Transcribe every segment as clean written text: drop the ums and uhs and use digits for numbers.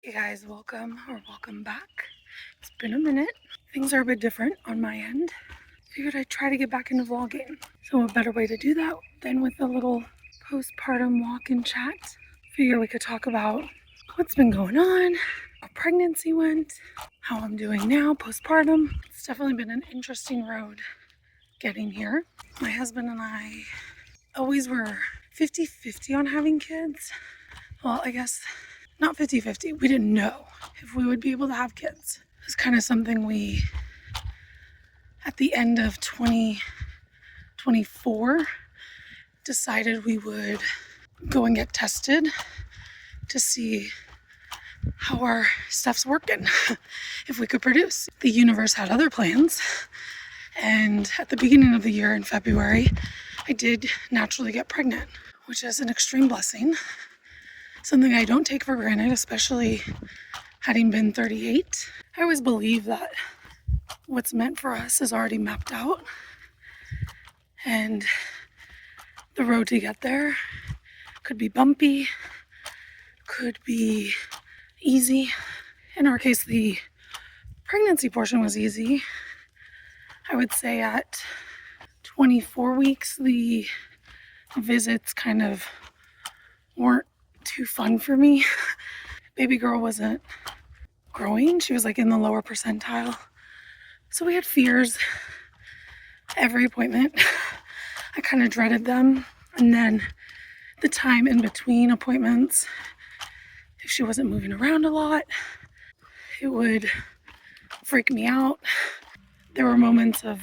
Hey guys, welcome back. It's been a minute. Things are a bit different on my end. Figured I'd try to get back into vlogging. So what better way to do that than with a little postpartum walk and chat. Figure we could talk about what's been going on, how pregnancy went, how I'm doing now postpartum. It's definitely been an interesting road getting here. My husband and I always were 50-50 on having kids. Well, I guess not 50-50. We didn't know if we would be able to have kids. It was kind of something we, at the end of 2024, decided we would go and get tested to see how our stuff's working, if we could produce. The universe had other plans, and at the beginning of the year in February, I did naturally get pregnant, which is an extreme blessing. Something I don't take for granted, especially having been 38. I always believe that what's meant for us is already mapped out, and the road to get there could be bumpy, could be easy. In our case, the pregnancy portion was easy. I would say at 24 weeks, the visits kind of weren't too fun for me. Baby girl wasn't growing. She was like in the lower percentile. So we had fears every appointment. I kind of dreaded them. And then the time in between appointments, if she wasn't moving around a lot, it would freak me out. There were moments of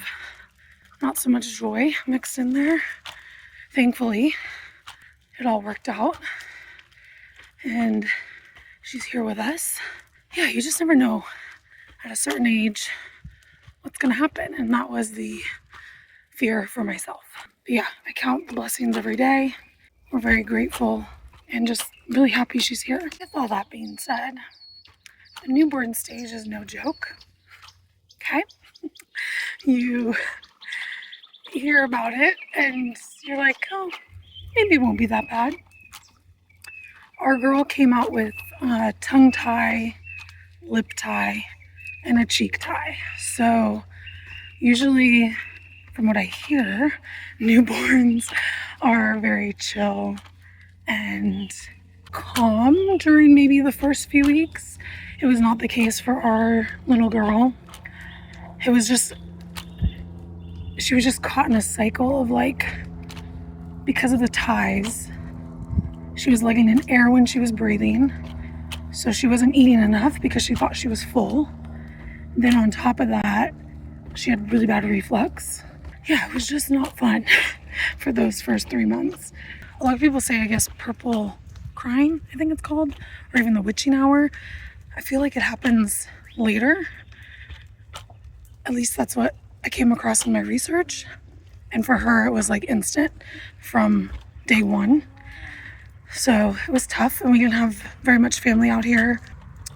not so much joy mixed in there. Thankfully, it all worked out. And she's here with us. Yeah, you just never know at a certain age what's gonna happen. And that was the fear for myself. But yeah, I count the blessings every day. We're very grateful and just really happy she's here. With all that being said, the newborn stage is no joke. Okay? You hear about it and you're like, oh, maybe it won't be that bad. Our girl came out with a tongue tie, lip tie, and a cheek tie. So usually, from what I hear, newborns are very chill and calm during maybe the first few weeks. It was not the case for our little girl. It was just, she was just caught in a cycle of like, because of the ties, she was letting in air when she was breathing. So she wasn't eating enough because she thought she was full. Then on top of that, she had really bad reflux. Yeah, it was just not fun for those first 3 months. A lot of people say, I guess, purple crying, I think it's called, or even the witching hour. I feel like it happens later. At least that's what I came across in my research. And for her, it was like instant from day one. So it was tough, and we didn't have very much family out here.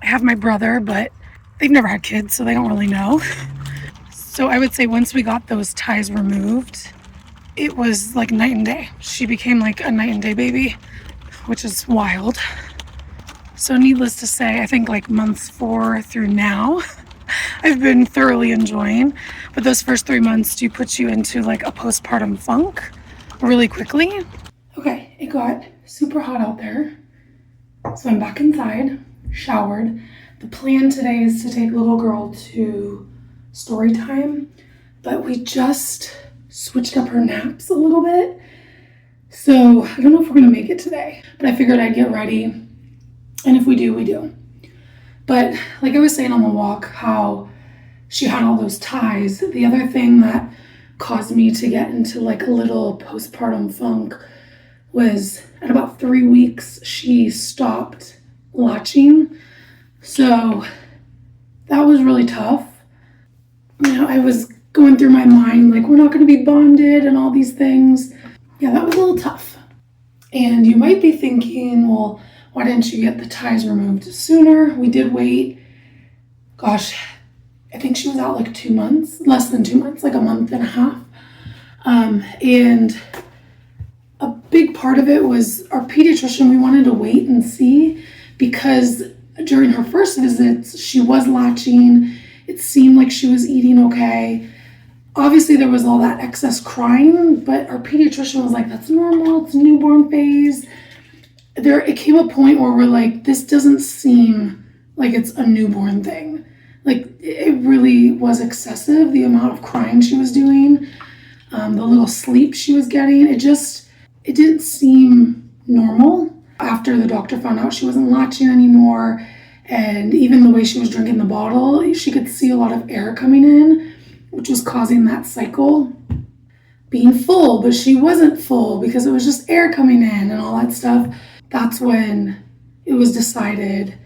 I have my brother, but they've never had kids, so they don't really know. So I would say once we got those ties removed, it was like night and day. She became like a night and day baby, which is wild. So needless to say, I think like months 4 through now, I've been thoroughly enjoying. But those first 3 months do put you into like a postpartum funk really quickly. Okay, it got super hot out there. So I'm back inside, showered. The plan today is to take little girl to story time, but we just switched up her naps a little bit. So I don't know if we're gonna make it today, but I figured I'd get ready. And if we do, we do. But like I was saying on the walk, how she had all those ties. The other thing that caused me to get into like a little postpartum funk was at about 3 weeks, she stopped latching. So that was really tough. You know, I was going through my mind, like, we're not going to be bonded and all these things. Yeah, that was a little tough. And you might be thinking, well, why didn't you get the ties removed sooner? We did wait. Gosh, I think she was out like 2 months, less than 2 months, like a month and a half. And a big part of it was our pediatrician, we wanted to wait and see because During her first visits, she was latching. It seemed like she was eating okay. Obviously, there was all that excess crying, but our pediatrician was like, that's normal, it's newborn phase. It came a point where we're like, this doesn't seem like it's a newborn thing. Like, it really was excessive, the amount of crying she was doing, the little sleep she was getting. It didn't seem normal. After the doctor found out she wasn't latching anymore, and even the way she was drinking the bottle, she could see a lot of air coming in, which was causing that cycle being full, but she wasn't full because it was just air coming in and all that stuff. That's when it was decided,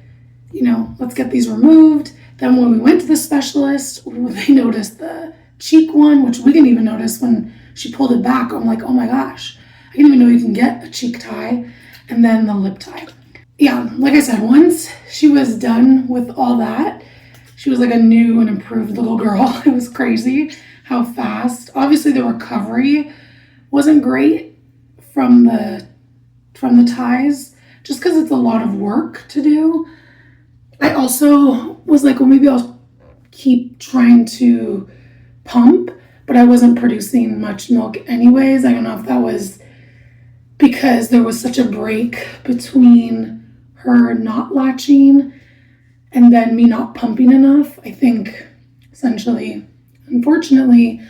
let's get these removed. Then when we went to the specialist, they noticed the cheek one, which we didn't even notice when she pulled it back. I'm like, oh my gosh, I didn't even know you can get a cheek tie. And then the lip tie. Yeah, like I said, once she was done with all that, she was like a new and improved little girl. It was crazy how fast. Obviously, the recovery wasn't great from the ties, just because it's a lot of work to do. I also was like, well, maybe I'll keep trying to pump, but I wasn't producing much milk anyways. I don't know if that was because there was such a break between her not latching and then me not pumping enough. I think essentially, unfortunately,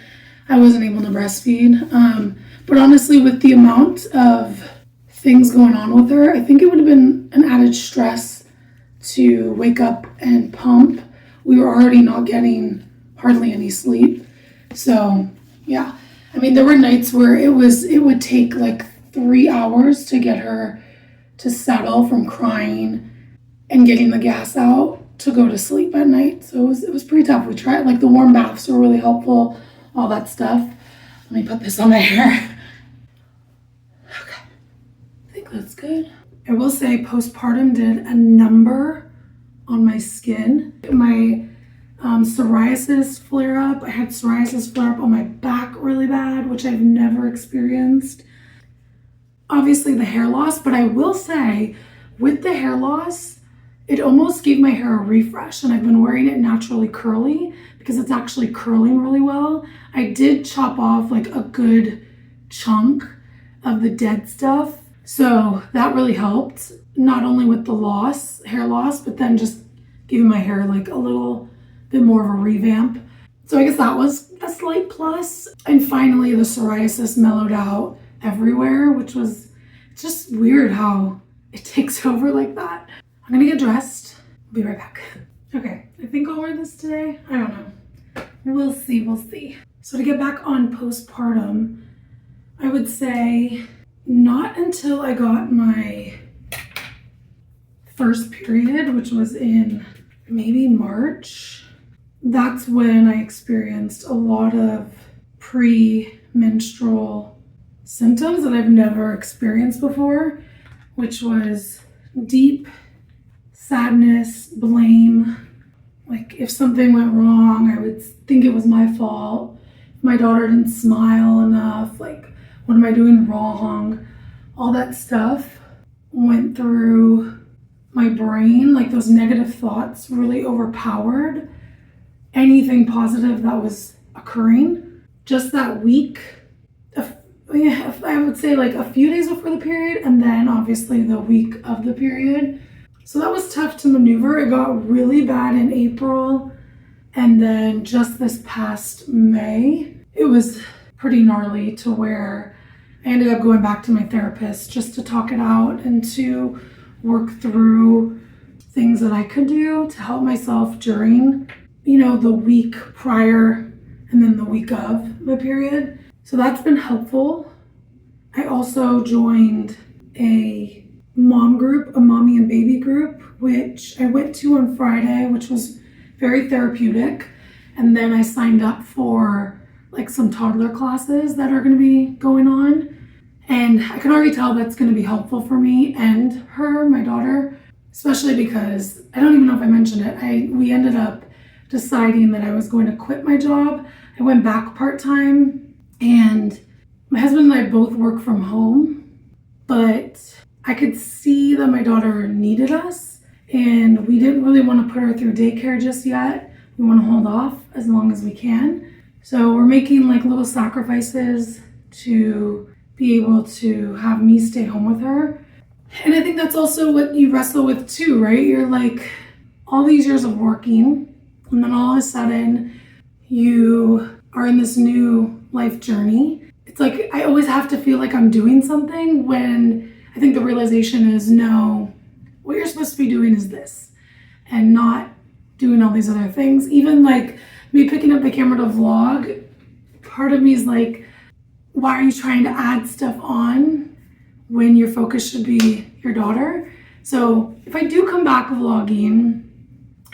I wasn't able to breastfeed. But honestly, with the amount of things going on with her, I think it would have been an added stress to wake up and pump. We were already not getting hardly any sleep. So yeah, I mean, there were nights where it would take like 3 hours to get her to settle from crying and getting the gas out to go to sleep at night. So it was pretty tough. We tried, like, the warm baths were really helpful, all that stuff. Let me put this on my hair. Okay, I think that's good. I will say postpartum did a number on my skin. My psoriasis flare up. I had psoriasis flare up on my back really bad, which I've never experienced. Obviously the hair loss, but I will say with the hair loss, it almost gave my hair a refresh, and I've been wearing it naturally curly because it's actually curling really well. I did chop off like a good chunk of the dead stuff, so that really helped, not only with the hair loss, but then just giving my hair like a little bit more of a revamp. So I guess that was a slight plus. And finally the psoriasis mellowed out everywhere, which was just weird how it takes over like that. I'm gonna get dressed. I'll be right back. Okay, I think I'll wear this today. I don't know. We'll see. So to get back on postpartum, I would say not until I got my first period, which was in maybe March. That's when I experienced a lot of pre-menstrual symptoms that I've never experienced before, which was deep sadness, blame. Like, if something went wrong, I would think it was my fault. If my daughter didn't smile enough, like, what am I doing wrong? All that stuff went through my brain. Like, those negative thoughts really overpowered anything positive that was occurring. Just that week, I would say like a few days before the period, and then obviously the week of the period. So that was tough to maneuver. It got really bad in April, and then just this past May, it was pretty gnarly to where I ended up going back to my therapist just to talk it out and to work through things that I could do to help myself during, the week prior and then the week of my period. So that's been helpful. I also joined a mom group, a mommy and baby group, which I went to on Friday, which was very therapeutic. And then I signed up for like some toddler classes that are going to be going on. And I can already tell that's going to be helpful for me and her, my daughter, especially because I don't even know if I mentioned it. We ended up deciding that I was going to quit my job. I went back part-time, and my husband and I both work from home, but I could see that my daughter needed us and we didn't really want to put her through daycare just yet. We want to hold off as long as we can. So we're making like little sacrifices to be able to have me stay home with her. And I think that's also what you wrestle with too, right? You're like all these years of working, and then all of a sudden you are in this new life journey. It's like I always have to feel like I'm doing something, when I think the realization is, no, what you're supposed to be doing is this, and not doing all these other things. Even like me picking up the camera to vlog, part of me is like, why are you trying to add stuff on when your focus should be your daughter? So if I do come back vlogging,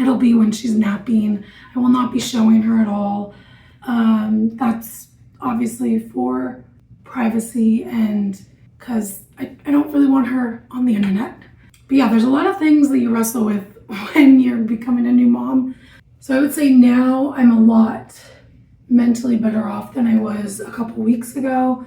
it'll be when she's napping. I will not be showing her at all. That's obviously for privacy, and because I don't really want her on the internet. But yeah, there's a lot of things that you wrestle with when you're becoming a new mom. So I would say now I'm a lot mentally better off than I was a couple weeks ago.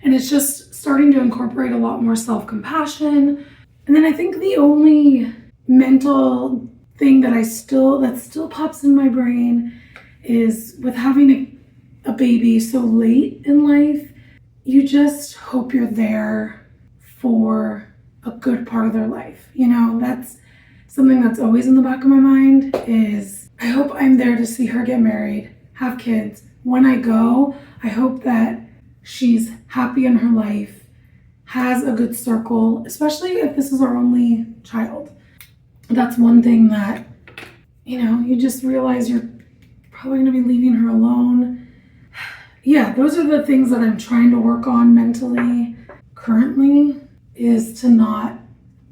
And it's just starting to incorporate a lot more self-compassion. And then I think the only mental thing that still pops in my brain is, with having a baby so late in life, you just hope you're there for a good part of their life. You know, that's something that's always in the back of my mind, is I hope I'm there to see her get married, have kids. When I go, I hope that she's happy in her life, has a good circle, especially if this is our only child. That's one thing that, you just realize you're probably going to be leaving her alone. Yeah, those are the things that I'm trying to work on mentally currently, is to not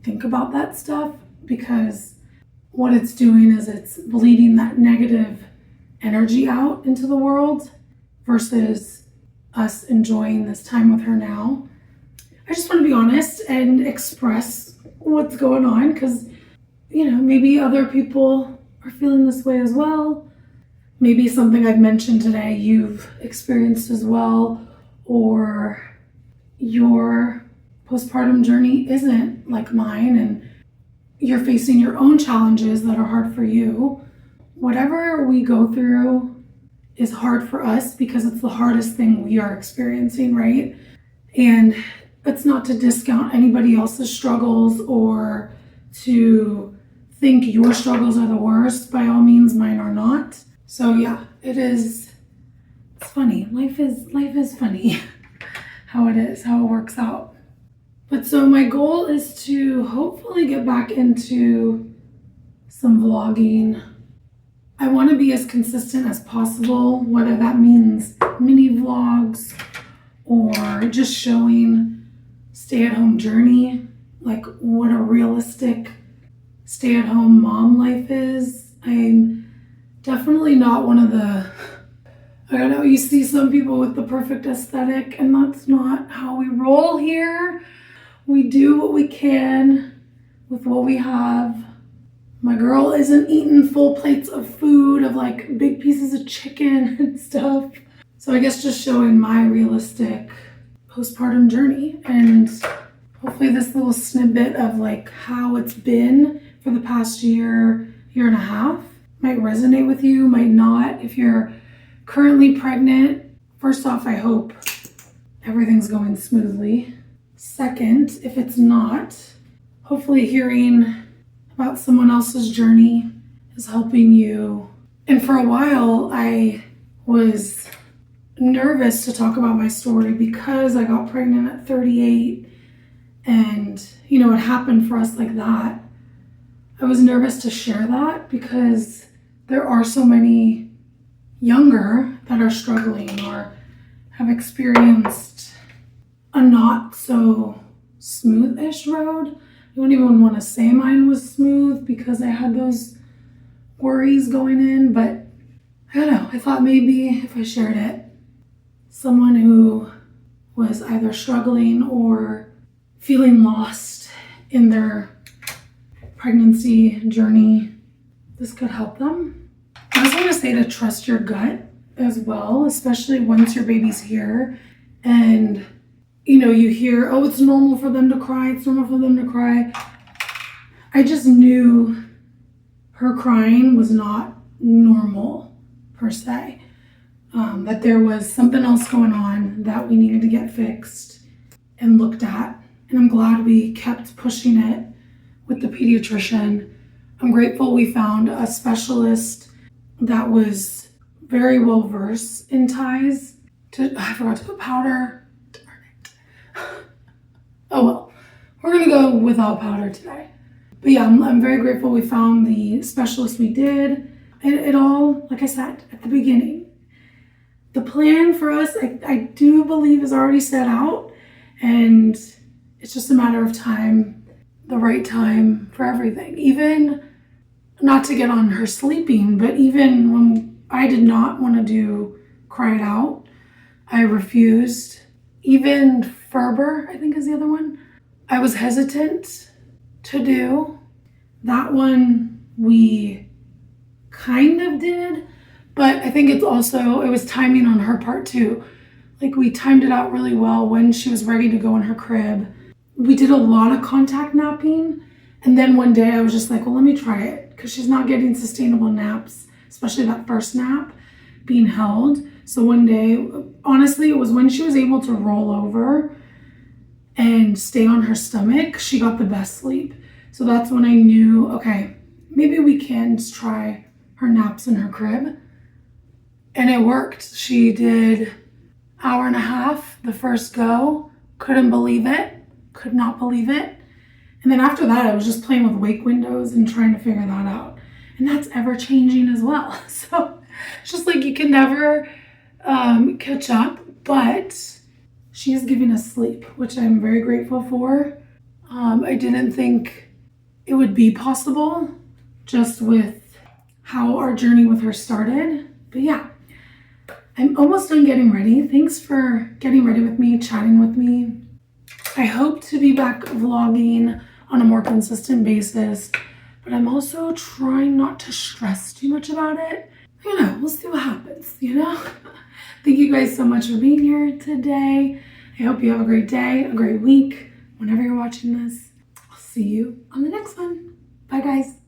think about that stuff, because what it's doing is it's bleeding that negative energy out into the world versus us enjoying this time with her now. I just want to be honest and express what's going on, because, maybe other people are feeling this way as well. Maybe something I've mentioned today you've experienced as well, or your postpartum journey isn't like mine and you're facing your own challenges that are hard for you. Whatever we go through is hard for us because it's the hardest thing we are experiencing, right? And it's not to discount anybody else's struggles or to think your struggles are the worst. By all means, mine are not. So yeah, it's funny. Life is funny how it works out. But so my goal is to hopefully get back into some vlogging. I want to be as consistent as possible, whether that means mini vlogs or just showing stay-at-home journey, like what a realistic stay-at-home mom life is. I'm definitely not one of the, I don't know, you see some people with the perfect aesthetic, and that's not how we roll here. We do what we can with what we have. My girl isn't eating full plates of food, of like big pieces of chicken and stuff. So I guess just showing my realistic postpartum journey, and hopefully this little snippet of like how it's been for the past year and a half might resonate with you, might not. If you're currently pregnant, first off, I hope everything's going smoothly. Second, if it's not, hopefully hearing about someone else's journey is helping you. And for a while, I was nervous to talk about my story because I got pregnant at 38 and, it happened for us like that. I was nervous to share that because there are so many younger that are struggling or have experienced a not so smooth-ish road. I don't even want to say mine was smooth because I had those worries going in, but I don't know. I thought maybe if I shared it, someone who was either struggling or feeling lost in their pregnancy journey, this could help them. I just want to say to trust your gut as well, especially once your baby's here and you hear, oh, it's normal for them to cry. It's normal for them to cry. I just knew her crying was not normal per se. That there was something else going on that we needed to get fixed and looked at. And I'm glad we kept pushing it with the pediatrician. I'm grateful we found a specialist that was very well versed in ties. I forgot to put powder. Darn it. Oh well, we're gonna go without powder today. But yeah, I'm very grateful we found the specialist we did. It all, like I said at the beginning, the plan for us, I do believe is already set out, and it's just a matter of time, the right time for everything. Even, not to get on her sleeping, but even when I did not want to do Cry It Out, I refused. Even Ferber, I think is the other one, I was hesitant to do. That one we kind of did, but I think it was timing on her part too. Like, we timed it out really well when she was ready to go in her crib. We did a lot of contact napping, and then one day I was just like, well, let me try it, because she's not getting sustainable naps, especially that first nap being held. So one day, honestly, it was when she was able to roll over and stay on her stomach, she got the best sleep. So that's when I knew, okay, maybe we can just try her naps in her crib. And it worked. She did hour and a half the first go. Couldn't believe it. Could not believe it. And then after that, I was just playing with wake windows and trying to figure that out. And that's ever changing as well. So it's just like you can never catch up, but she is giving us sleep, which I'm very grateful for. I didn't think it would be possible just with how our journey with her started. But yeah, I'm almost done getting ready. Thanks for getting ready with me, chatting with me. I hope to be back vlogging on a more consistent basis, but I'm also trying not to stress too much about it. We'll see what happens, Thank you guys so much for being here today. I hope you have a great day, a great week, whenever you're watching this. I'll see you on the next one. Bye, guys.